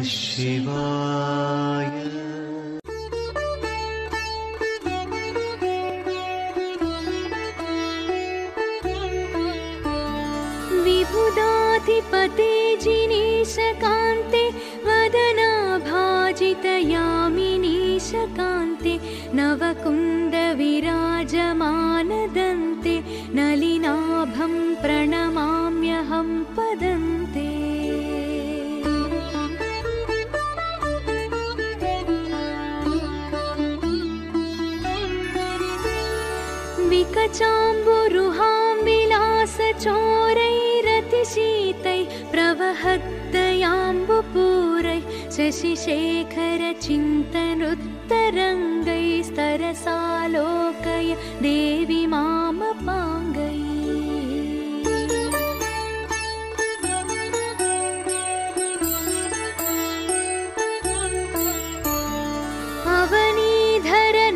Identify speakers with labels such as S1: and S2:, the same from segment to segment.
S1: शिवाय।
S2: विबुधाधिपते जिनेशकान्ते वदनाभाजितयामिनीशकान्ते नवकुन्दविराजमानदन्ते नलिनाभं प्रणमाम्यहं पदन्ते। विकचाम्बुरुहां विलासचोरैरतिशीतैः प्रवहद्दयाम्बुपूरैः शशिशेखरचिन्तनुत्तरङ्गैस्तरसालोकय देवि मामपाङ्गैः।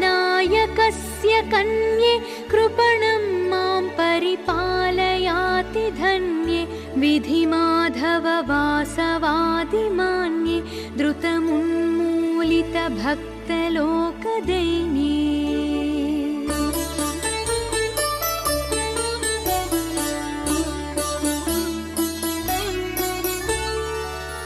S2: अवनीधरनायकस्य कन्ये कृपणं मां परिपालयाति धन्ये विधिमाधव वासवादिमान्ये द्रुतमुन्मूलितभक्तलोकदैन्ये।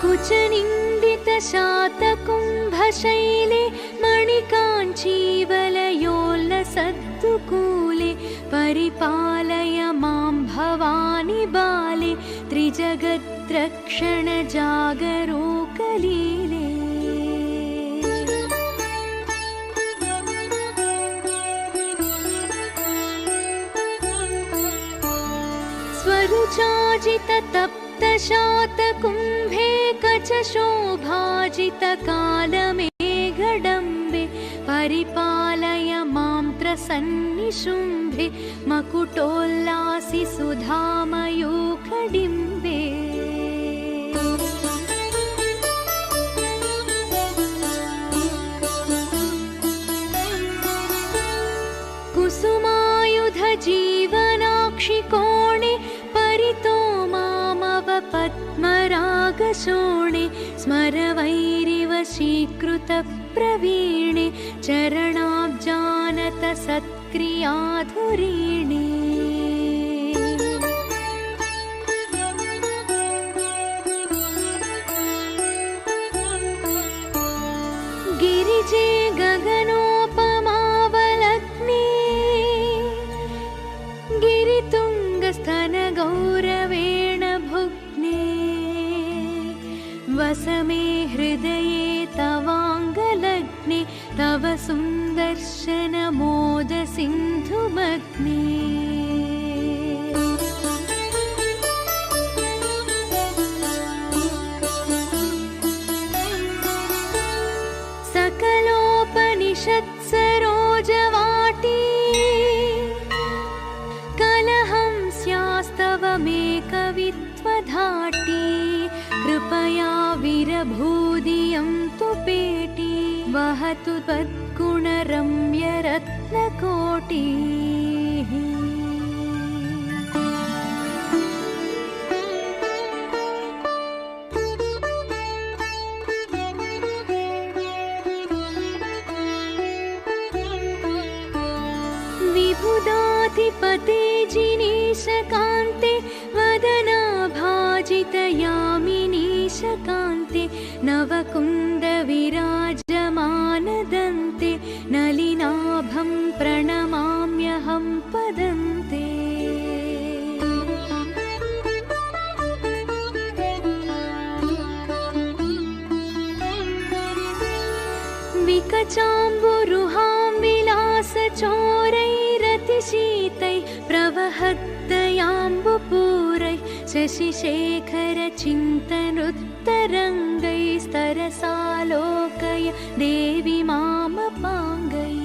S2: कुचनिन्दितशातकुम्भशैले मणिकाञ्चीवलयोल्लसद्दुकूले परिपालय मां भवानि बाले त्रिजगद्रक्षणजागरूकलीले। स्वरुचाजिततप्तशातकुम्भे कचशोभाजितकालमेघडम्बे परिपालय मां त्रसन्निशुम्भे मकुटोल्लासि सुधामयूखडिम्बे। कुसुमायुधजीवनाक्षिकोणे परितो मामव पद्मरागशोणे स्मरवैरिव शीकृतप्रवीणे चरणाब्जानत सत्क्रियाधुरीणे। गिरिजे गगनोपमावलग्ने गिरितुङ्गस्तनगौरवेण भुग्ने वस मे हृदये तवाङ्गलग्ने तव सुन्दर्शनमोदसिन्धुमग्ने। सकलोपनिषत्सरोजवाटी कलहं स्यास्तव मे कवित्वधाटी कृपया विरभूदियं तु पेटी वहतु तद्गुणरम्यरत्नकोटिः। विबुधाधिपते जिनेशकान्ते वदनाभाजितयामिनीशकान्ते नवकुन्दविराजमानदन्ते नलिनाभं प्रणमाम्यहं पदन्ते। विकचाम्बुरुहां विलासचोरैरतिशीतैः प्रवहद्दयाम्बुपूरैः शशिशेखरचिन्तनुत्तरङ्गैस्तरसालोकय देवि मामपाङ्गैः।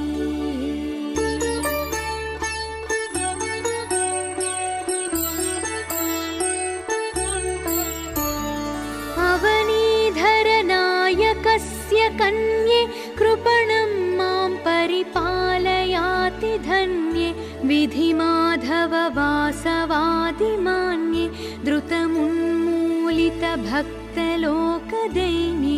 S2: अवनीधरनायकस्य कन्ये कृपणं मां परिपालयाति धन्ये विधिमाधव वासवादिमान्ये द्रुतमुन्मूलितभक्तलोकदैन्ये। मूलितभक्तलोकदैन्ये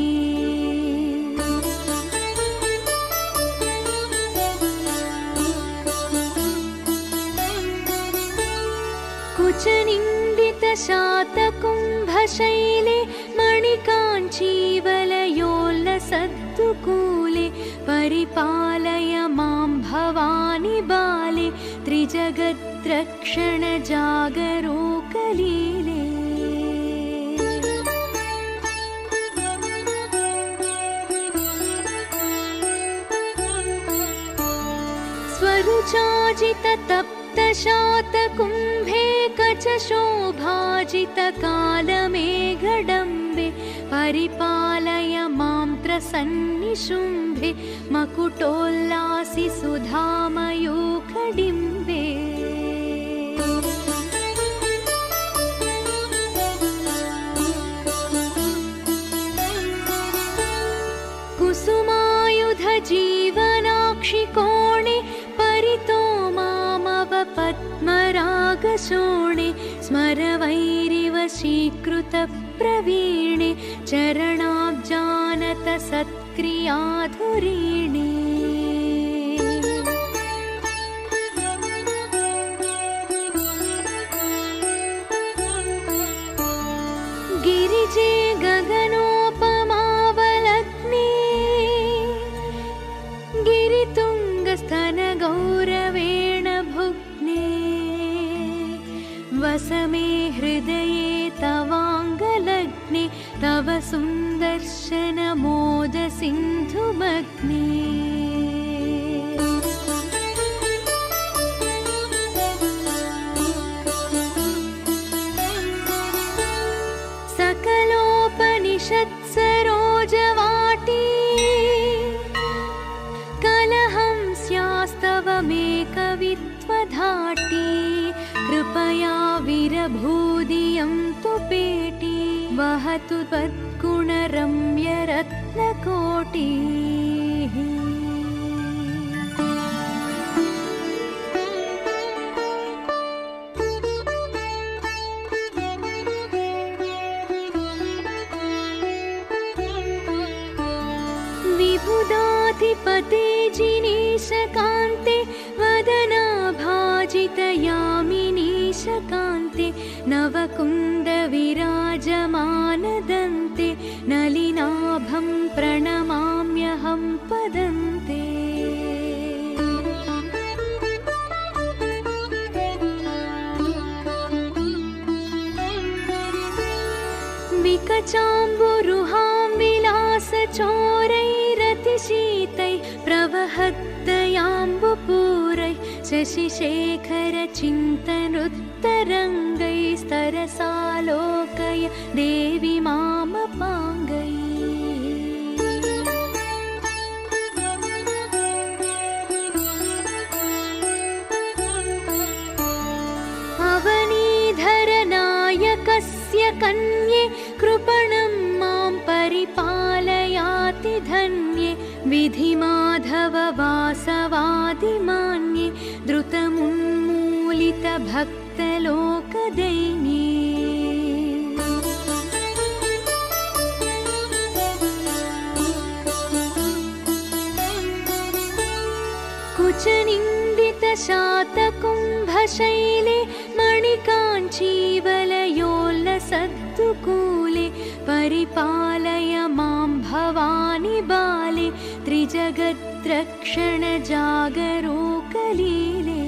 S2: कुचनिन्दितशातकुम्भशैले मणिकाञ्चीवलयोल्लसद्दुकूले परिपालय मां भवानि बाले त्रिजगद्रक्षणजागरूकलीले स्वरुचाजिततप्तशातकुम्भे कचशोभाजितकालमेघडम्बे परिपालय मां त्रसन्निशुम्भे मकुटोल्लासि सुधामयूखडिम्बे कुसुमायुधजीवनाक्षिकोणे परितो मामव पद्मरागशोणे स्मरवैरिवशीकृतप्रवीणे चरणाब्जानत सत्क्रियाधुरीणे गिरिजे गगनोपमावलग्ने गिरितुङ्गस्तनगौरवेण भुग्ने वसमे हृदये तवाङ्गलग्ने तव सुन्दर्शनमोदसिन्धुमग्ने सकलोपनिषत्सरोजवाटी कलहं स्यास्तवमेकवित्वधाटी कृपया विरभूदियं तु पेटी वहतु त्वद्गुणरम्यरत्नकोटिः विबुधाधिपते जिनेशकान्ते वदनाभाजितयामिनीशकान्ते नवकुन्दविराजमानदन्ते नलिनाभं प्रणमाम्यहं पदन्ते विकचाम्बुरुहां विलासचोरैरतिशीतैः प्रवहद्दयाम्बुपूरैः शशिशेखरचिन्तनुत्तरङ्गैस्तरसालोकय देवि मामपाङ्गैः अवनीधरनायकस्य कन्ये कृपणं मां परिपालयाति धन्ये विधिमाधव वासवादिमान्ये द्रुतमुन्मूलितभक्तलोकदैन्ये कुचनिन्दितशातकुम्भशैले मणिकाञ्चीवलयोल्लसद्दुकूले परिपालय मां भवानि बाले त्रिजगद्रक्षणजागरूकलीले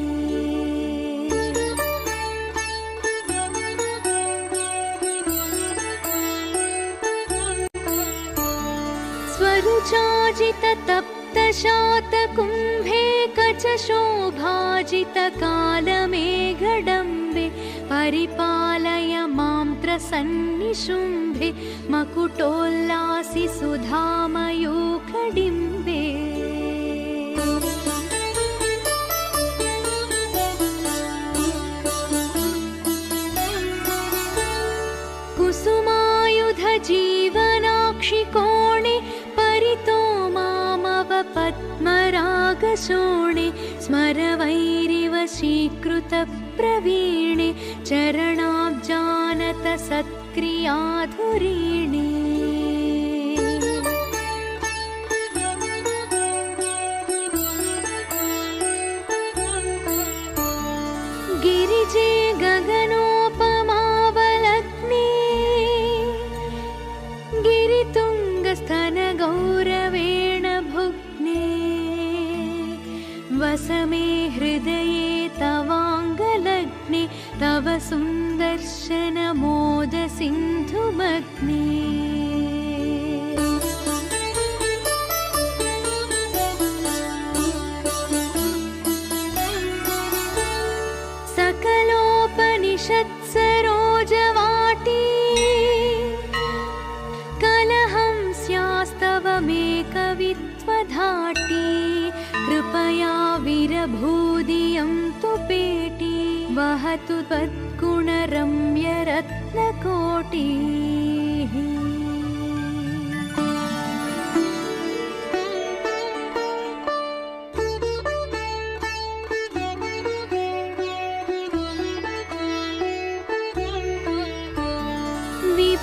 S2: स्वरुचाजिततप्तशातकुम्भे कचशोभाजितकालमेघडम्बे परिपालय मां त्रसन्निशुम्भे मकुटोल्लासि सुधामयूखडिम्बे कुसुमायुधजीवनाक्षिकोणे परितो मामव पद्मरागशोणे स्मरवैरिवशीकृतप्रवीणे चरणाब्जान जानत सत्क्रियाधुरीणे गिरिजे गगनोपमावलग्ने गिरितुङ्गस्तनगौरवेण भुग्ने वसमे हृदये तवाङ्गलग्ने तव सुन्दर्शनमोदसिन्धुमग्ने सकलोपनिषत्सरोजवाटी कलहं स्यास्तवमेकवित्वधाटी कृपया विरभूदियं तु पेटी वहतु त्वद्गुणरम्यरत्नकोटिः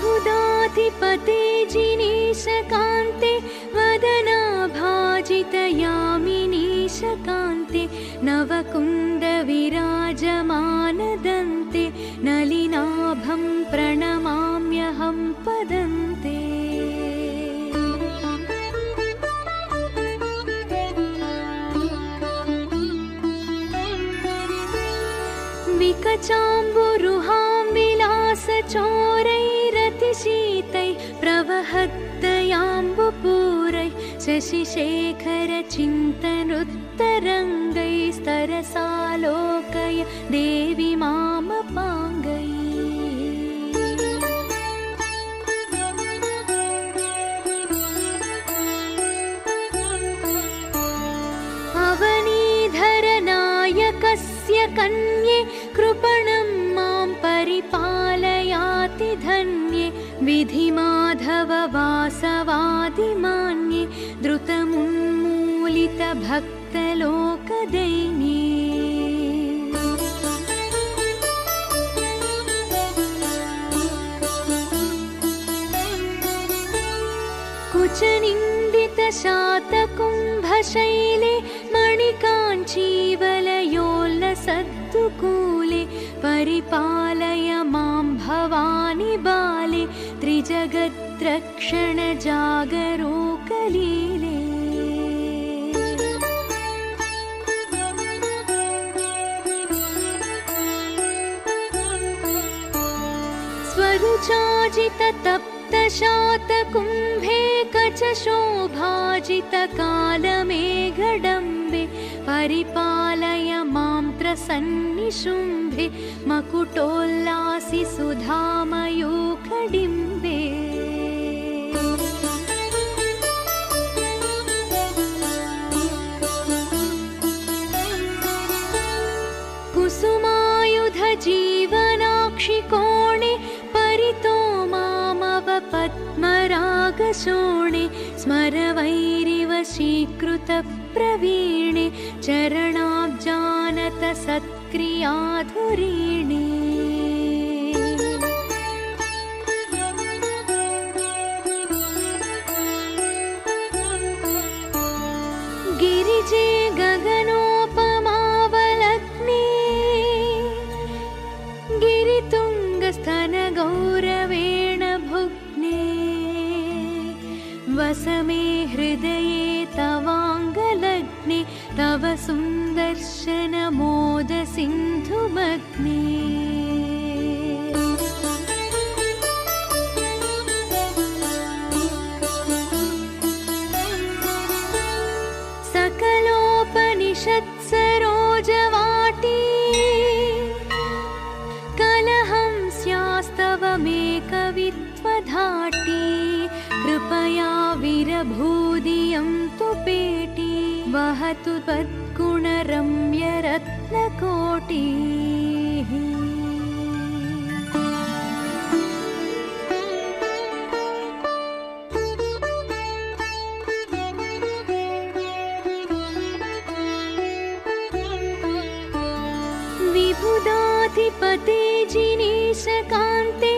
S2: विबुधाधिपते जिनीशकान्ते वदनाभाजितयामिनीशकान्ते नवकुन्दविराजमानदन्ते नलिनाभं प्रणमाम्यहं पदन्ते विकचाम्बुरुहां विलासचोरैरतिशीतैः प्रवहद्दयाम्बुपूरैः शशिशेखरचिन्तनुत्तरङ्गैस्तरसालोकय देवि मामपाङ्गैः अवनीधरनायकस्य कन्ये कृपणं मां परिपालयाति धन्ये विधिमाधववासवादिमान्ये द्रुतमुन्मूलितभक्तलोकदैन्ये कुचनिन्दितशातकुम्भशैले मणिकाञ्चीवलयोल्लसद्दुकूले परिपालय मां भवानि बाले त्रिजगद्रक्षणजागरूकलीले स्वरुचाजिततप्तशातकुम्भे कचशोभाजितकालमेघडम्बे परिपालय मां त्रसन्निशुम्भे मकुटोल्लासि सुधामयूखडिम्बे कुसुमायुधजीवनाक्षिकोणे परितो मामव पद्मरागशोणे स्मरवैरिव शीकृतप्रवीणे चरणाब्जानत सत्क्रियाधुरीणे गिरिजे गगनोपमावलग्ने गिरितुङ्गस्तनगौरवेण भुग्ने वसमे हृदये तवाङ्गलग्ने तव सुन्दर्शनमोदसिन्धुमग्ने सकलोपनिषत्सरोजवाटी कलहं स्यास्तवमेकवित्वधाटी कृपया विरभूदियं तु पेटी वहतु त्वद्गुणरम्यरत्नकोटिः विबुधाधिपते जिनीशकान्ते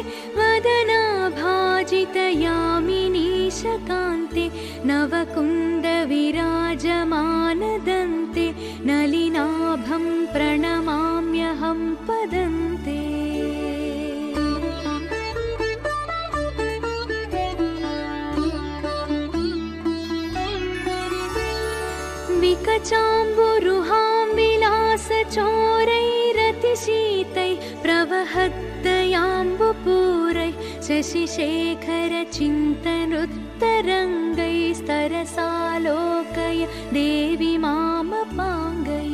S2: निशकान्ते नवकुन्दविराजमानदन्ते नलिनाभं प्रणमाम्यहं पदन्ते विकचाम्बुरुहां विलासचोरैरतिशीतैः प्रवहद्दयाम्बुपूरैः शशिशेखरचिन्तनुत्तरङ्गैस्तरसालोकय देवि मामपाङ्गैः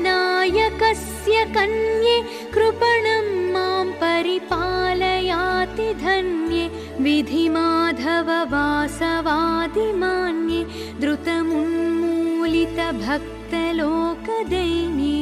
S2: अवनीधरनायकस्य कन्ये कृपणं मां परिपालयाति धन्ये विधिमाधववासवादिमान्ये द्रुतमुन्मूलितभक्तलोकदैन्ये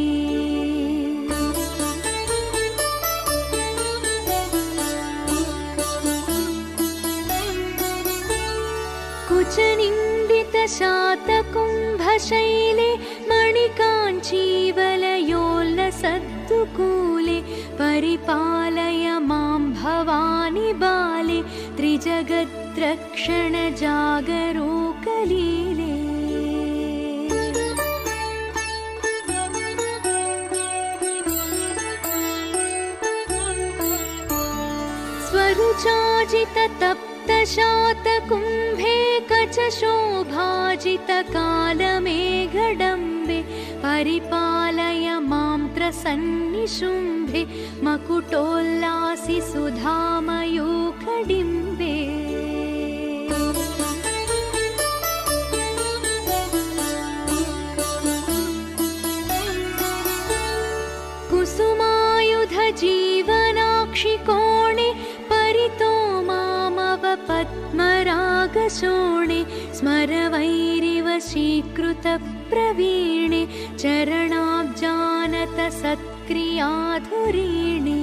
S2: कुचनिन्दितशातकुम्भशैले मणिकाञ्चीवलयोल्लसद्दुकूले परिपालय मां भवानि बाले त्रिजगद्रक्षणजागरूकलीले स्वरुचाजिततप्तशातकुम्भे कचशोभाजितकालमेघडम्बे परिपालय मां त्रसन्निशुम्भे मकुटोल्लासि सुधामयूखडिम्बे कुसुमायुधजीवनाक्षिकोणे परितो मामवपद्मरागशोणे स्मरवैरिव शीकृतप्रवीणे चरणाब्जानत सत्क्रियाधुरीणे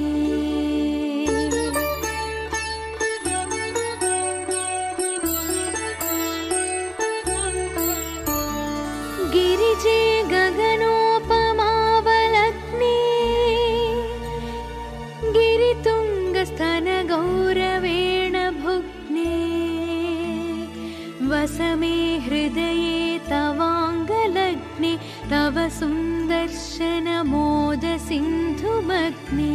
S2: गिरिजे गगनोपमावलग्ने गिरितुङ्गस्तनगौरवेण भुग्ने वसमे हृदये तवाङ्गलग्ने तव सुन्दर्शनमोदसिन्धुमग्ने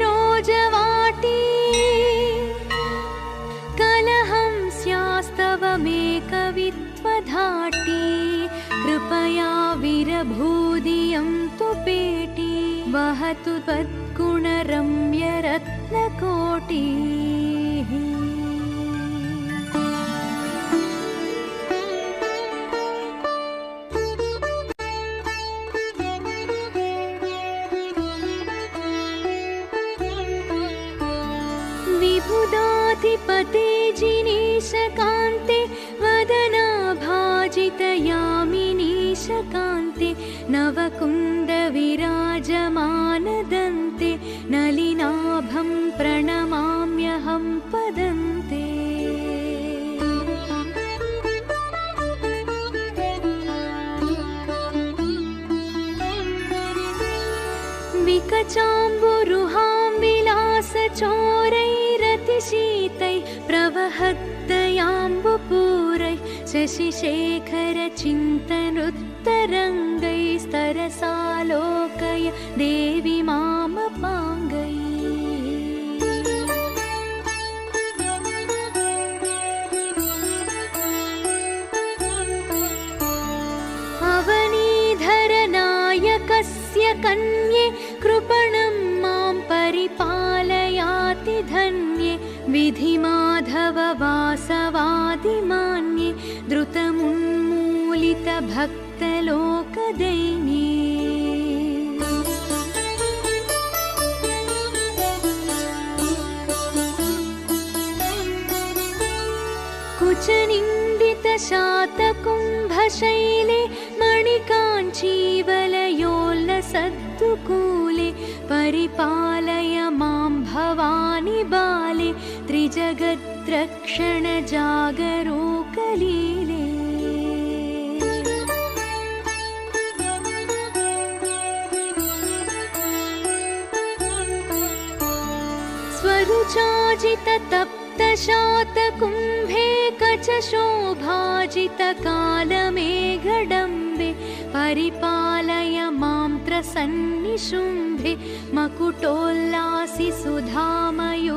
S2: सकलोपनिषत्सरोजवाटी कलहं स्यास्तवमेकवित्वधाटी कृपया विरभूदियं तु पेटी वहतु त्वद्गुणरम्यरत्नकोटिः विबुधाधिपते जिनीशकान्ते वदनाभाजितयामिनीशकान्ते नवकुन्दविराजमानदन्ते नलिनाभं प्रणमाम्यहं पदन्ते विकचाम्बुरुहां विलासचोरैरतिशीतैः प्रवहद्दयाम्बुपूरैः शशिशेखरचिन्तनुत्तरङ्गैस्तरसालोकय देवि मामपाङ्गैः अवनीधरनायकस्य कन्ये कृपणं मां परिपालयाति धन्ये विधिमाधववासवादिमान्ये द्रुतमुन्मूलितभक्तलोकदैन्ये कुचनिन्दितशातकुम्भशैले मणिकाञ्चीवलयोल्लसद्दुकूले परिपालय मां भवानि बाले त्रिजगद्रक्षण जागरूकलीले स्वरुचाजिततप्तशातकुम्भे कचशोभाजितकालमेघडम्बे परिपालय मां त्रसन्निशुम्भे मकुटोल्लासि सुधामयूखडिम्बे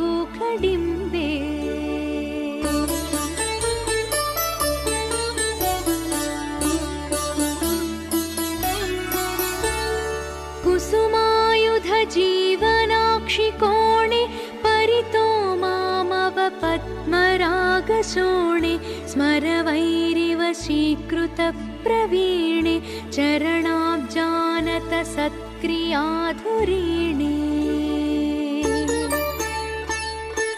S2: कुसुमायुधजीवनाक्षिकोणे परितो मामव पद्मरागशोणे स्मरवैरिवशीकृतप्रवीणे चरणाब्जानत सत्क्रियाधुरीणे